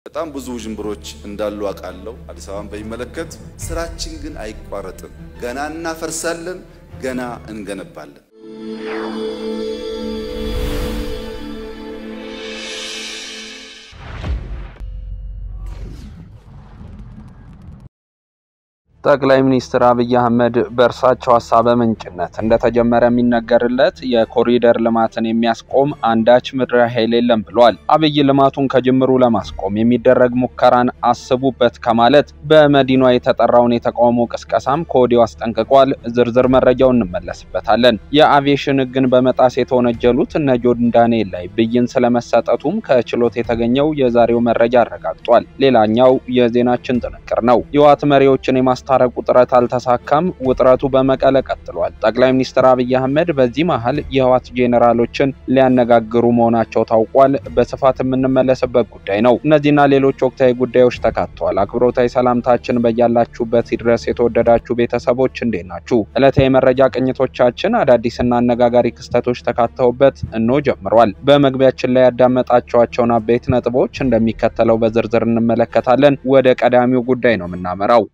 በጣም ብዙ ጅምብሮች እንዳሉ አቃለው አዲስ አበባን በሚመለከት ስራችን ግን አይቋረጥም። ገና እናፈርሳለን፣ ገና እንገነባለን። ጠቅላይ ሚኒስትር አብይ አህመድ በእርሳቸው ሐሳብ ምንጭነት እንደተጀመረ የሚነገርለት የኮሪደር ልማትን የሚያስቆም አንዳች ምድራዊ ኃይል የለም ብሏል። አብይ ልማቱን ከጅምሩ ለማስቆም የሚደረግ ሙከራን አስቡበት ከማለት በመዲናዋ የተጠራውን የተቃውሞ ቅስቀሳም ከወዲያው አስጠንቅቋል። ዝርዝር መረጃውን እንመለስበታለን። የአቪዬሽን ሕግን በመጣስ የተወነጀሉት እነ ጆን ዳንኤል ላይ ብይን ስለመሰጠቱም ከችሎት የተገኘው የዛሬው መረጃ አረጋግጧል። ሌላኛው የዜናችን ጥንቅር ነው። የዋት መሪዎችን ታረቁ ጥረት አልተሳካም። ውጥረቱ በመቀለ ቀጥሏል። ጠቅላይ ሚኒስትር አብይ አህመድ በዚህ መሃል የህዋት ጄኔራሎችን ሊያነጋግሩ መሆናቸው ታውቋል። በስፋት የምንመለስበት ጉዳይ ነው። እነዚህና ሌሎች ወቅታዊ ጉዳዮች ተካተዋል። አክብሮታዊ ሰላምታችን በያላችሁበት ይድረስ። የተወደዳችሁ ቤተሰቦች እንዴት ናችሁ? ዕለታዊ መረጃ ቅኝቶቻችን አዳዲስና አነጋጋሪ ክስተቶች ተካተውበት እንሆ ጀምሯል። በመግቢያችን ላይ ያዳመጣችኋቸውን አበይት ነጥቦች እንደሚከተለው በዝርዝር እንመለከታለን። ወደ ቀዳሚው ጉዳይ ነው የምናመራው።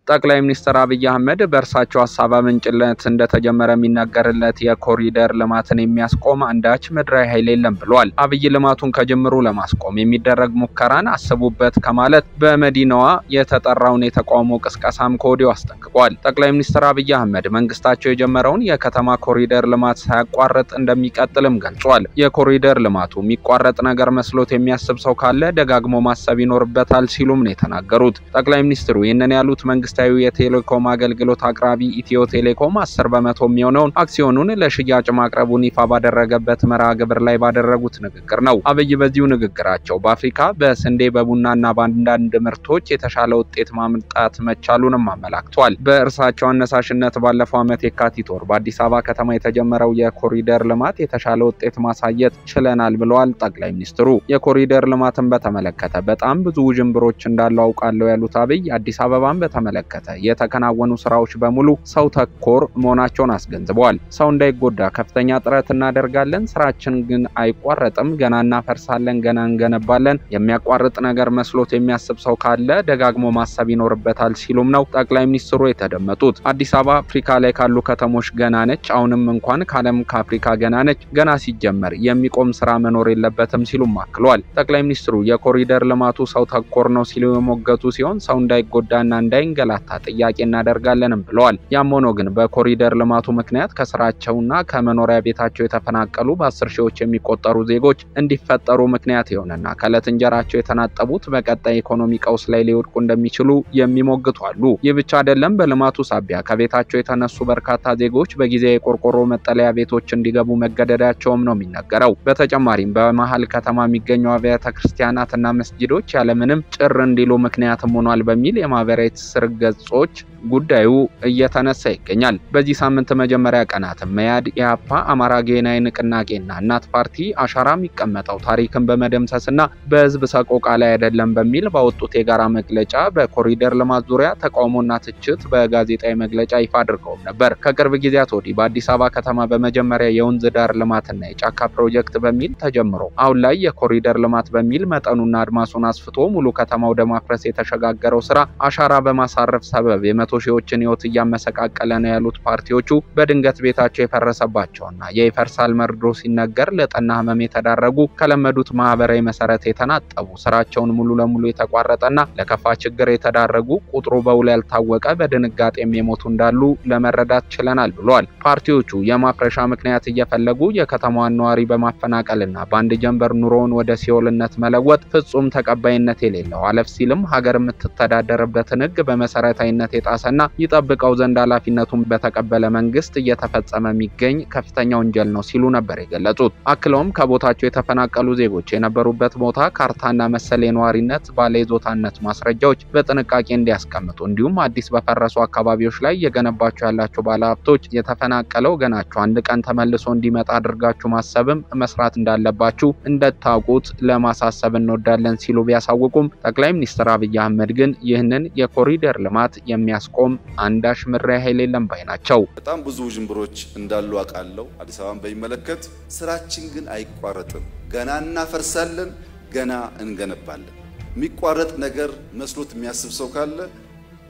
ጠቅላይ ሚኒስትር አብይ አህመድ በእርሳቸው ሐሳብ ምንጭነት እንደተጀመረ የሚነገርለት የኮሪደር ልማትን የሚያስቆም አንዳች ምድራዊ ኃይል የለም ብሏል። አብይ ልማቱን ከጅምሩ ለማስቆም የሚደረግ ሙከራን አስቡበት ከማለት በመዲናዋ የተጠራውን የተቃውሞ ቅስቀሳም ከወዲያው አስጠንቅቋል። ጠቅላይ ሚኒስትር አብይ አህመድ መንግስታቸው የጀመረውን የከተማ ኮሪደር ልማት ሳያቋርጥ እንደሚቀጥልም ገልጿል። የኮሪደር ልማቱ የሚቋረጥ ነገር መስሎት የሚያስብ ሰው ካለ ደጋግሞ ማሰብ ይኖርበታል ሲሉም ነው የተናገሩት። ጠቅላይ ሚኒስትሩ ይህንን ያሉት መንግስታዊ የቴሌኮም አገልግሎት አቅራቢ ኢትዮ ቴሌኮም 10% የሚሆነውን አክሲዮኑን ለሽያጭ ማቅረቡን ይፋ ባደረገበት መርሃ ግብር ላይ ባደረጉት ንግግር ነው። አብይ በዚሁ ንግግራቸው በአፍሪካ በስንዴ በቡናና በአንዳንድ ምርቶች የተሻለ ውጤት ማምጣት መቻሉንም አመላክቷል። በእርሳቸው አነሳሽነት ባለፈው ዓመት የካቲት ወር በአዲስ አበባ ከተማ የተጀመረው የኮሪደር ልማት የተሻለ ውጤት ማሳየት ችለናል ብለዋል። ጠቅላይ ሚኒስትሩ የኮሪደር ልማትን በተመለከተ በጣም ብዙ ጅምብሮች እንዳሉ አውቃለሁ ያሉት አብይ አዲስ አበባን በተመለከተ የተከናወኑ ስራዎች በሙሉ ሰው ተኮር መሆናቸውን አስገንዝበዋል። ሰው እንዳይጎዳ ከፍተኛ ጥረት እናደርጋለን። ስራችን ግን አይቋረጥም። ገና እናፈርሳለን፣ ገና እንገነባለን። የሚያቋርጥ ነገር መስሎት የሚያስብ ሰው ካለ ደጋግሞ ማሰብ ይኖርበታል ሲሉም ነው ጠቅላይ ሚኒስትሩ የተደመጡት። አዲስ አበባ አፍሪካ ላይ ካሉ ከተሞች ገና ነች። አሁንም እንኳን ካለም ከአፍሪካ ገና ነች። ገና ሲጀመር የሚቆም ስራ መኖር የለበትም ሲሉም አክለዋል። ጠቅላይ ሚኒስትሩ የኮሪደር ልማቱ ሰው ተኮር ነው ሲሉ የሞገቱ ሲሆን ሰው እንዳይጎዳና እንዳይንገላ ጥያቄ እናደርጋለንም ብለዋል። ያም ሆኖ ግን በኮሪደር ልማቱ ምክንያት ከስራቸውና ከመኖሪያ ቤታቸው የተፈናቀሉ በ10 ሺዎች የሚቆጠሩ ዜጎች እንዲፈጠሩ ምክንያት ይሆንና ከዕለት እንጀራቸው የተናጠቡት በቀጣይ ኢኮኖሚ ቀውስ ላይ ሊወድቁ እንደሚችሉ የሚሞግቱ አሉ። ይህ ብቻ አይደለም። በልማቱ ሳቢያ ከቤታቸው የተነሱ በርካታ ዜጎች በጊዜያዊ የቆርቆሮ መጠለያ ቤቶች እንዲገቡ መገደዳቸውም ነው የሚነገረው። በተጨማሪም በመሃል ከተማ የሚገኙ አብያተ ክርስቲያናትና መስጊዶች ያለምንም ጭር እንዲሉ ምክንያትም ሆኗል በሚል የማህበራዊ ትስስር ገጾች ጉዳዩ እየተነሳ ይገኛል። በዚህ ሳምንት መጀመሪያ ቀናት መያድ፣ ኢህአፓ፣ አማራ ጌናዊ ንቅናቄና እናት ፓርቲ አሻራ የሚቀመጠው ታሪክን በመደምሰስና በህዝብ ሰቆቃ ላይ አይደለም በሚል ባወጡት የጋራ መግለጫ በኮሪደር ልማት ዙሪያ ተቃውሞና ትችት በጋዜጣዊ መግለጫ ይፋ አድርገው ነበር። ከቅርብ ጊዜያት ወዲህ በአዲስ አበባ ከተማ በመጀመሪያ የወንዝ ዳር ልማትና የጫካ ፕሮጀክት በሚል ተጀምሮ አሁን ላይ የኮሪደር ልማት በሚል መጠኑና አድማሱን አስፍቶ ሙሉ ከተማ ወደ ማፍረስ የተሸጋገረው ስራ አሻራ በማሳረፍ ሰበብ የመቶ ሺዎችን ህይወት እያመሰቃቀለ ነው ያሉት ፓርቲዎቹ በድንገት ቤታቸው የፈረሰባቸውና የይፈርሳል መርዶ ሲነገር ለጠና ህመም የተዳረጉ ከለመዱት ማህበራዊ መሰረት የተናጠቡ ስራቸውን ሙሉ ለሙሉ የተቋረጠና ለከፋ ችግር የተዳረጉ ቁጥሩ በውል ያልታወቀ በድንጋጤም የሞቱ እንዳሉ ለመረዳት ችለናል ብለዋል። ፓርቲዎቹ የማፍረሻ ምክንያት እየፈለጉ የከተማዋን ነዋሪ በማፈናቀልና በአንድ ጀንበር ኑሮውን ወደ ሲኦልነት መለወጥ ፍጹም ተቀባይነት የሌለው አለፍ ሲልም ሀገር የምትተዳደርበትን ህግ በመሰረታዊነት የጣሰና ይጠብቀው ዘንድ ኃላፊነቱን በተቀበለ መንግስት እየተፈጸመ የሚገኝ ከፍተኛ ወንጀል ነው ሲሉ ነበር የገለጹት። አክለውም ከቦታቸው የተፈናቀሉ ዜጎች የነበሩበት ቦታ ካርታና መሰል የነዋሪነት ባለይዞታነት ማስረጃዎች በጥንቃቄ እንዲያስቀምጡ እንዲሁም አዲስ በፈረሱ አካባቢዎች ላይ የገነባቸው ያላቸው ባለሀብቶች የተፈናቀለው ገናቸው አንድ ቀን ተመልሶ እንዲመጣ አድርጋችሁ ማሰብም መስራት እንዳለባችሁ እንደታውቁት ለማሳሰብ እንወዳለን ሲሉ ቢያሳውቁም ጠቅላይ ሚኒስትር አብይ አህመድ ግን ይህንን የኮሪደር ልማት የሚያስቆም የሚያስቆም አንዳች ምድራዊ ኃይል የለም ባይ ናቸው። በጣም ብዙ ጅምብሮች እንዳሉ አውቃለሁ አዲስ አበባን በሚመለከት። ስራችን ግን አይቋረጥም። ገና እናፈርሳለን፣ ገና እንገነባለን። የሚቋረጥ ነገር መስሎት የሚያስብ ሰው ካለ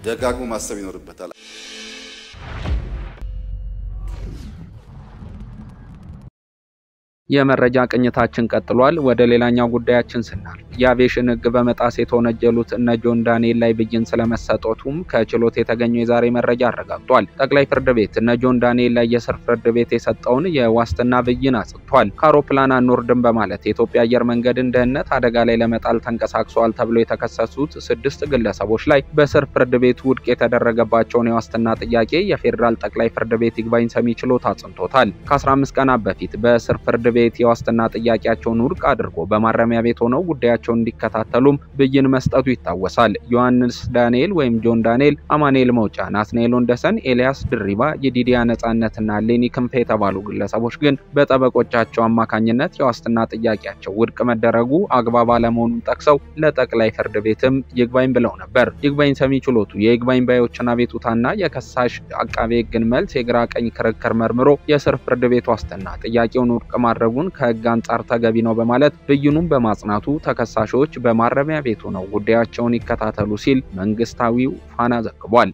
ደጋግሞ ማሰብ ይኖርበታል። የመረጃ ቅኝታችን ቀጥሏል። ወደ ሌላኛው ጉዳያችን ስናል የአቪዬሽን ሕግ በመጣስ የተወነጀሉት እነ ጆን ዳንኤል ላይ ብይን ስለመሰጠቱም ከችሎት የተገኘው የዛሬ መረጃ አረጋግጧል። ጠቅላይ ፍርድ ቤት እነ ጆን ዳንኤል ላይ የስር ፍርድ ቤት የሰጠውን የዋስትና ብይን አጽድቷል። ከአውሮፕላን አንወርድም በማለት የኢትዮጵያ አየር መንገድን ደህንነት አደጋ ላይ ለመጣል ተንቀሳቅሰዋል ተብሎ የተከሰሱት 6 ግለሰቦች ላይ በስር ፍርድ ቤት ውድቅ የተደረገባቸውን የዋስትና ጥያቄ የፌዴራል ጠቅላይ ፍርድ ቤት ይግባኝ ሰሚ ችሎት አጽንቶታል። ከ15 ቀናት በፊት በስር ፍርድ ቤት የዋስትና ጥያቄያቸውን ውድቅ አድርጎ በማረሚያ ቤት ሆነው ጉዳያቸውን እንዲከታተሉም ብይን መስጠቱ ይታወሳል። ዮሐንስ ዳንኤል ወይም ጆን ዳንኤል፣ አማኑኤል መውጫ፣ ናትናኤል ወንደሰን፣ ኤልያስ ድሪባ፣ የዲዲያ ነጻነትና ሌኒ ክንፈ የተባሉ ግለሰቦች ግን በጠበቆቻቸው አማካኝነት የዋስትና ጥያቄያቸው ውድቅ መደረጉ አግባብ አለመሆኑን ጠቅሰው ለጠቅላይ ፍርድ ቤትም ይግባኝ ብለው ነበር። ይግባኝ ሰሚ ችሎቱ የይግባኝ ባዮችን አቤቱታና የከሳሽ አቃቤ ሕግን መልስ የግራ ቀኝ ክርክር መርምሮ የስር ፍርድ ቤት ዋስትና ጥያቄውን ውድቅ ማድረጉን ከሕግ አንጻር ተገቢ ነው በማለት ብይኑን በማጽናቱ ተከሳሾች በማረሚያ ቤቱ ነው ጉዳያቸውን ይከታተሉ ሲል መንግስታዊው ፋና ዘግቧል።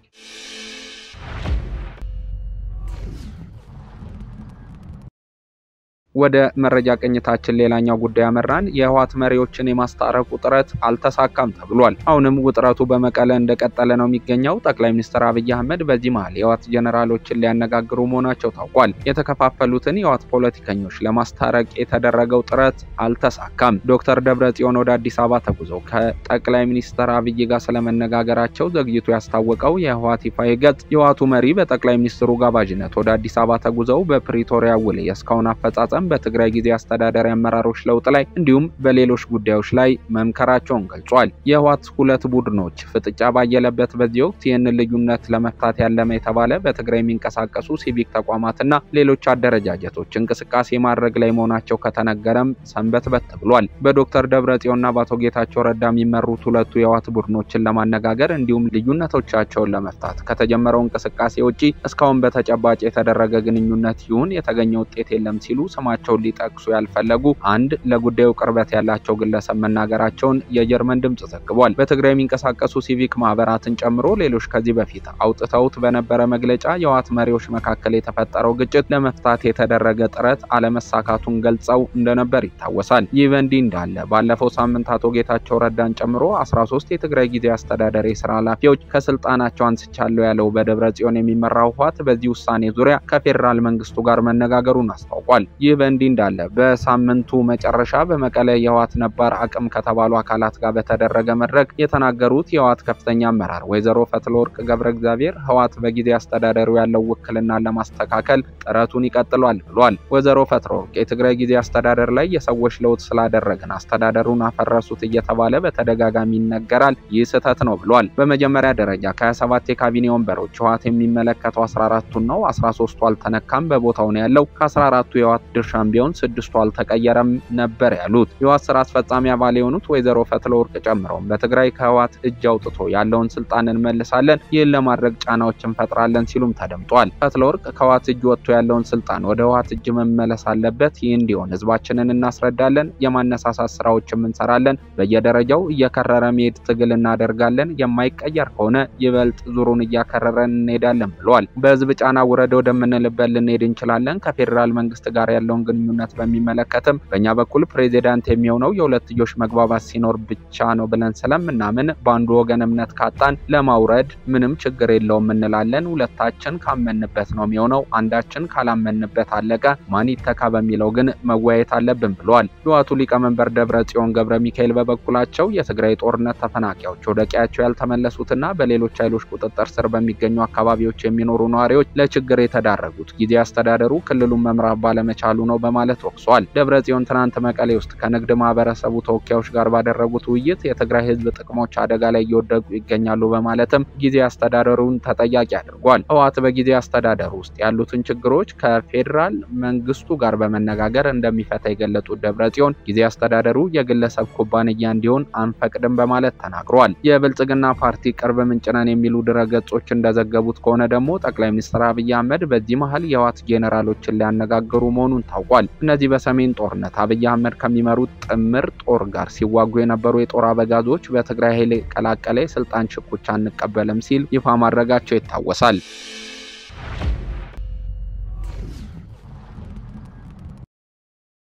ወደ መረጃ ቅኝታችን ሌላኛው ጉዳይ አመራን። የህወሓት መሪዎችን የማስታረቁ ጥረት አልተሳካም ተብሏል። አሁንም ውጥረቱ በመቀለ እንደቀጠለ ነው የሚገኘው። ጠቅላይ ሚኒስትር አብይ አህመድ በዚህ መሃል የህወሓት ጀነራሎችን ሊያነጋግሩ መሆናቸው ታውቋል። የተከፋፈሉትን የህወሓት ፖለቲከኞች ለማስታረቅ የተደረገው ጥረት አልተሳካም። ዶክተር ደብረጽዮን ወደ አዲስ አበባ ተጉዘው ከጠቅላይ ሚኒስትር አብይ ጋር ስለመነጋገራቸው ዘግይቶ ያስታወቀው የህወሓት ይፋዊ ገጽ የህወሓቱ መሪ በጠቅላይ ሚኒስትሩ ጋባዥነት ወደ አዲስ አበባ ተጉዘው በፕሪቶሪያ ውል የእስካሁን አፈጻጸም በትግራይ ጊዜ አስተዳደር አመራሮች ለውጥ ላይ እንዲሁም በሌሎች ጉዳዮች ላይ መምከራቸውን ገልጿል። የህወሓት ሁለት ቡድኖች ፍጥጫ ባየለበት በዚህ ወቅት ይህንን ልዩነት ለመፍታት ያለመ የተባለ በትግራይ የሚንቀሳቀሱ ሲቪክ ተቋማትና ሌሎች አደረጃጀቶች እንቅስቃሴ ማድረግ ላይ መሆናቸው ከተነገረም ሰንበትበት ብሏል። በዶክተር ደብረጽዮንና በአቶ ጌታቸው ረዳ የሚመሩት ሁለቱ የህወሓት ቡድኖችን ለማነጋገር እንዲሁም ልዩነቶቻቸውን ለመፍታት ከተጀመረው እንቅስቃሴ ውጪ እስካሁን በተጨባጭ የተደረገ ግንኙነት ይሁን የተገኘ ውጤት የለም ሲሉ ስማቸውን ሊጠቅሱ ያልፈለጉ አንድ ለጉዳዩ ቅርበት ያላቸው ግለሰብ መናገራቸውን የጀርመን ድምጽ ዘግቧል። በትግራይ የሚንቀሳቀሱ ሲቪክ ማህበራትን ጨምሮ ሌሎች ከዚህ በፊት አውጥተውት በነበረ መግለጫ የህወሓት መሪዎች መካከል የተፈጠረው ግጭት ለመፍታት የተደረገ ጥረት አለመሳካቱን ገልጸው እንደነበር ይታወሳል። ይህ በእንዲህ እንዳለ ባለፈው ሳምንት አቶ ጌታቸው ረዳን ጨምሮ 13 የትግራይ ጊዜ አስተዳደር የስራ ኃላፊዎች ከስልጣናቸው አንስቻለሁ ያለው በደብረጽዮን የሚመራው ህወሓት በዚህ ውሳኔ ዙሪያ ከፌዴራል መንግስቱ ጋር መነጋገሩን አስታውቋል። ይህ በእንዲህ እንዳለ በሳምንቱ መጨረሻ በመቀለ የህወሓት ነባር አቅም ከተባሉ አካላት ጋር በተደረገ መድረክ የተናገሩት የህወሓት ከፍተኛ አመራር ወይዘሮ ፈትለወርቅ ገብረ እግዚአብሔር ህወሓት በጊዜ አስተዳደሩ ያለው ውክልና ለማስተካከል ጥረቱን ይቀጥላል ብሏል። ወይዘሮ ፈትለወርቅ የትግራይ ጊዜ አስተዳደር ላይ የሰዎች ለውጥ ስላደረግን አስተዳደሩን አፈረሱት እየተባለ በተደጋጋሚ ይነገራል። ይህ ስህተት ነው ብሏል። በመጀመሪያ ደረጃ ከ27 የካቢኔ ወንበሮች ህወሓት የሚመለከተው 14ቱን ነው። 13ቱ አልተነካም፣ በቦታው ነው ያለው። ከ14ቱ የህወሓት ድርሻም ቢሆን 6ቱ አልተቀየረም ነበር ያሉት የህወሓት ስራ አስፈጻሚ አባል የሆኑት ወይዘሮ ፈትለወርቅ ጨምረው በትግራይ ከህወሓት እጅ አውጥቶ ያለውን ስልጣን እንመልሳለን፣ ይህን ለማድረግ ጫናዎችን እንፈጥራለን ሲሉም ተደምጧል። ፈትለወርቅ ከህወሓት እጅ ወጥቶ ያለውን ስልጣን ወደ ህወሓት እጅ መመለስ አለበት፣ ይህ እንዲሆን ህዝባችንን እናስረዳለን፣ የማነሳሳት ስራዎችን እንሰራለን፣ በየደረጃው እየከረረ መሄድ ትግል እናደርጋለን፣ የማይቀየር ከሆነ ይበልጥ ዙሩን እያከረረን እንሄዳለን ብሏል። በህዝብ ጫና ውረድ ወደምንልበት ልንሄድ እንችላለን። ከፌዴራል መንግስት ጋር ያለውን ግንኙነት በሚመለከትም በእኛ በኩል ፕሬዚዳንት የሚሆነው የሁለትዮሽ መግባባት ሲኖር ብቻ ነው ብለን ስለምናምን በአንዱ ወገን እምነት ካጣን ለማውረድ ምንም ችግር የለውም እንላለን። ሁለታችን ካመንበት ነው የሚሆነው፣ አንዳችን ካላመንበት አለቀ። ማን ይተካ በሚለው ግን መወያየት አለብን ብሏል። የህወሓቱ ሊቀመንበር ደብረጽዮን ገብረ ሚካኤል በበኩላቸው የትግራይ ጦርነት ተፈናቃዮች ወደ ቀያቸው ያልተመለሱትና በሌሎች ኃይሎች ቁጥጥር ስር በሚገኙ አካባቢዎች የሚኖሩ ነዋሪዎች ለችግር የተዳረጉት ጊዜ አስተዳደሩ ክልሉን መምራት ባለመቻሉ ነው በማለት ወቅሷል። ደብረጽዮን ትናንት መቀሌ ውስጥ ከንግድ ማህበረሰቡ ተወካዮች ጋር ባደረጉት ውይይት የትግራይ ህዝብ ጥቅሞች አደጋ ላይ እየወደቁ ይገኛሉ በማለትም ጊዜ አስተዳደሩን ተጠያቂ አድርጓል። ህወሓት በጊዜ አስተዳደሩ ውስጥ ያሉትን ችግሮች ከፌደራል መንግስቱ ጋር በመነጋገር እንደሚፈታ የገለጹት ደብረጽዮን ጊዜ አስተዳደሩ የግለሰብ ኩባንያ እንዲሆን አንፈቅድም በማለት ተናግረዋል። የብልጽግና ፓርቲ ቅርብ ምንጭ ነን የሚሉ ድረገጾች እንደዘገቡት ከሆነ ደግሞ ጠቅላይ ሚኒስትር አብይ አህመድ በዚህ መሃል የህወሓት ጄኔራሎችን ሊያነጋግሩ መሆኑን ታውቋል። እነዚህ በሰሜን ጦርነት አብይ አህመድ ከሚመሩት ጥምር ጦር ጋር ሲዋጉ የነበሩ የጦር አበጋዞች በትግራይ ኃይል ቀላቀለ ስልጣን ሽኩቻ አንቀበልም ሲል ይፋ ማድረጋቸው ይታወሳል።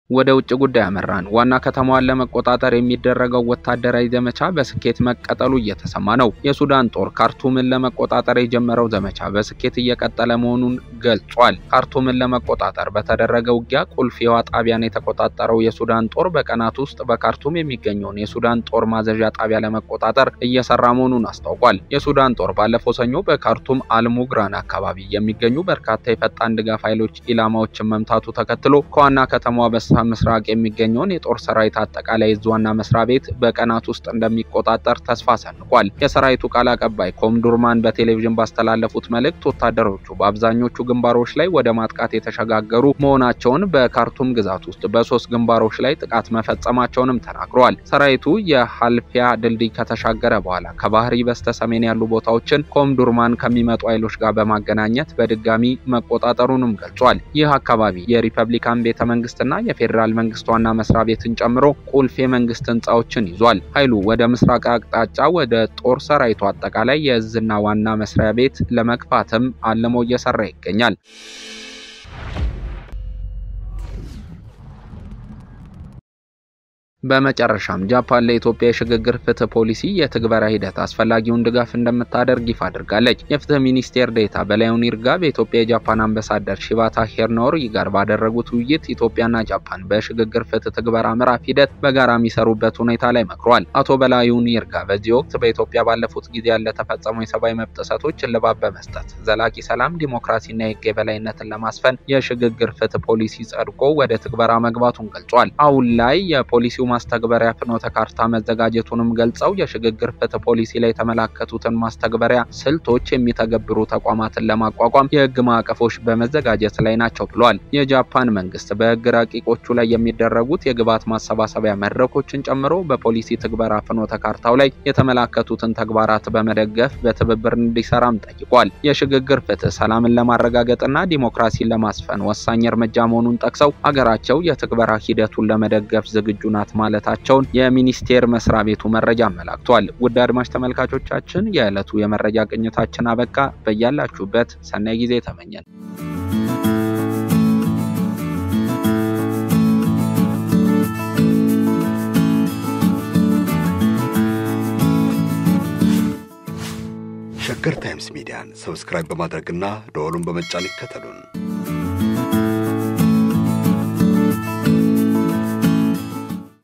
ወደ ውጭ ጉዳይ አመራን። ዋና ከተማዋን ለመቆጣጠር የሚደረገው ወታደራዊ ዘመቻ በስኬት መቀጠሉ እየተሰማ ነው። የሱዳን ጦር ካርቱምን ለመቆጣጠር የጀመረው ዘመቻ በስኬት እየቀጠለ መሆኑን ገልጿል። ካርቱምን ለመቆጣጠር በተደረገው ውጊያ ቁልፍ የውሃ ጣቢያን የተቆጣጠረው የሱዳን ጦር በቀናት ውስጥ በካርቱም የሚገኘውን የሱዳን ጦር ማዘዣ ጣቢያ ለመቆጣጠር እየሰራ መሆኑን አስታውቋል። የሱዳን ጦር ባለፈው ሰኞ በካርቱም አልሙግራን አካባቢ የሚገኙ በርካታ የፈጣን ድጋፍ ኃይሎች ኢላማዎችን መምታቱ ተከትሎ ከዋና ከተማዋ ምስራቅ የሚገኘውን የጦር ሰራዊት አጠቃላይ ዙዋና መስሪያ ቤት በቀናት ውስጥ እንደሚቆጣጠር ተስፋ ሰንቋል። የሰራዊቱ ቃል አቀባይ ኮምዱርማን በቴሌቪዥን ባስተላለፉት መልእክት ወታደሮቹ በአብዛኞቹ ግንባሮች ላይ ወደ ማጥቃት የተሸጋገሩ መሆናቸውን በካርቱም ግዛት ውስጥ በ3 ግንባሮች ላይ ጥቃት መፈጸማቸውንም ተናግረዋል። ሰራዊቱ የሃልፊያ ድልድይ ከተሻገረ በኋላ ከባህሪ በስተሰሜን ያሉ ቦታዎችን ኮምዱርማን ከሚመጡ ኃይሎች ጋር በማገናኘት በድጋሚ መቆጣጠሩንም ገልጿል። ይህ አካባቢ የሪፐብሊካን ቤተመንግስትና የፌደራል መንግስት ዋና መስሪያ ቤትን ጨምሮ ቁልፍ የመንግስት ህንጻዎችን ይዟል። ኃይሉ ወደ ምስራቅ አቅጣጫ ወደ ጦር ሰራዊቱ አጠቃላይ የእዝና ዋና መስሪያ ቤት ለመግፋትም አልሞ እየሰራ ይገኛል። በመጨረሻም ጃፓን ለኢትዮጵያ የሽግግር ፍትህ ፖሊሲ የትግበራ ሂደት አስፈላጊውን ድጋፍ እንደምታደርግ ይፋ አድርጋለች። የፍትህ ሚኒስቴር ዴኤታ በላዩን ይርጋ በኢትዮጵያ የጃፓን አምባሳደር ሺባታ ሄርኖሪ ጋር ባደረጉት ውይይት ኢትዮጵያና ጃፓን በሽግግር ፍትህ ትግበራ ምዕራፍ ሂደት በጋራ የሚሰሩበት ሁኔታ ላይ መክሯል። አቶ በላዩን ይርጋ በዚህ ወቅት በኢትዮጵያ ባለፉት ጊዜ ያለተፈጸሙ የሰብአዊ መብት ጥሰቶች እልባት በመስጠት ዘላቂ ሰላም፣ ዲሞክራሲና የህግ የበላይነትን ለማስፈን የሽግግር ፍትህ ፖሊሲ ጸድቆ ወደ ትግበራ መግባቱን ገልጿል። አሁን ላይ የፖሊሲው ማስተግበሪያ ፍኖተ ካርታ መዘጋጀቱንም ገልጸው የሽግግር ፍትህ ፖሊሲ ላይ የተመላከቱትን ማስተግበሪያ ስልቶች የሚተገብሩ ተቋማትን ለማቋቋም የህግ ማዕቀፎች በመዘጋጀት ላይ ናቸው ብሏል። የጃፓን መንግስት በህግ ረቂቆቹ ላይ የሚደረጉት የግብዓት ማሰባሰቢያ መድረኮችን ጨምሮ በፖሊሲ ትግበራ ፍኖተ ካርታው ላይ የተመላከቱትን ተግባራት በመደገፍ በትብብር እንዲሰራም ጠይቋል። የሽግግር ፍትህ ሰላምን ለማረጋገጥና ዲሞክራሲን ለማስፈን ወሳኝ እርምጃ መሆኑን ጠቅሰው አገራቸው የትግበራ ሂደቱን ለመደገፍ ዝግጁ ናት ማለታቸውን የሚኒስቴር መስሪያ ቤቱ መረጃ አመላክቷል። ውድ አድማጭ ተመልካቾቻችን የዕለቱ የመረጃ ቅኝታችን አበቃ። በያላችሁበት ሰናይ ጊዜ ተመኘን። ሸገር ታይምስ ሚዲያን ሰብስክራይብ በማድረግና ደወሉን በመጫን ይከተሉን።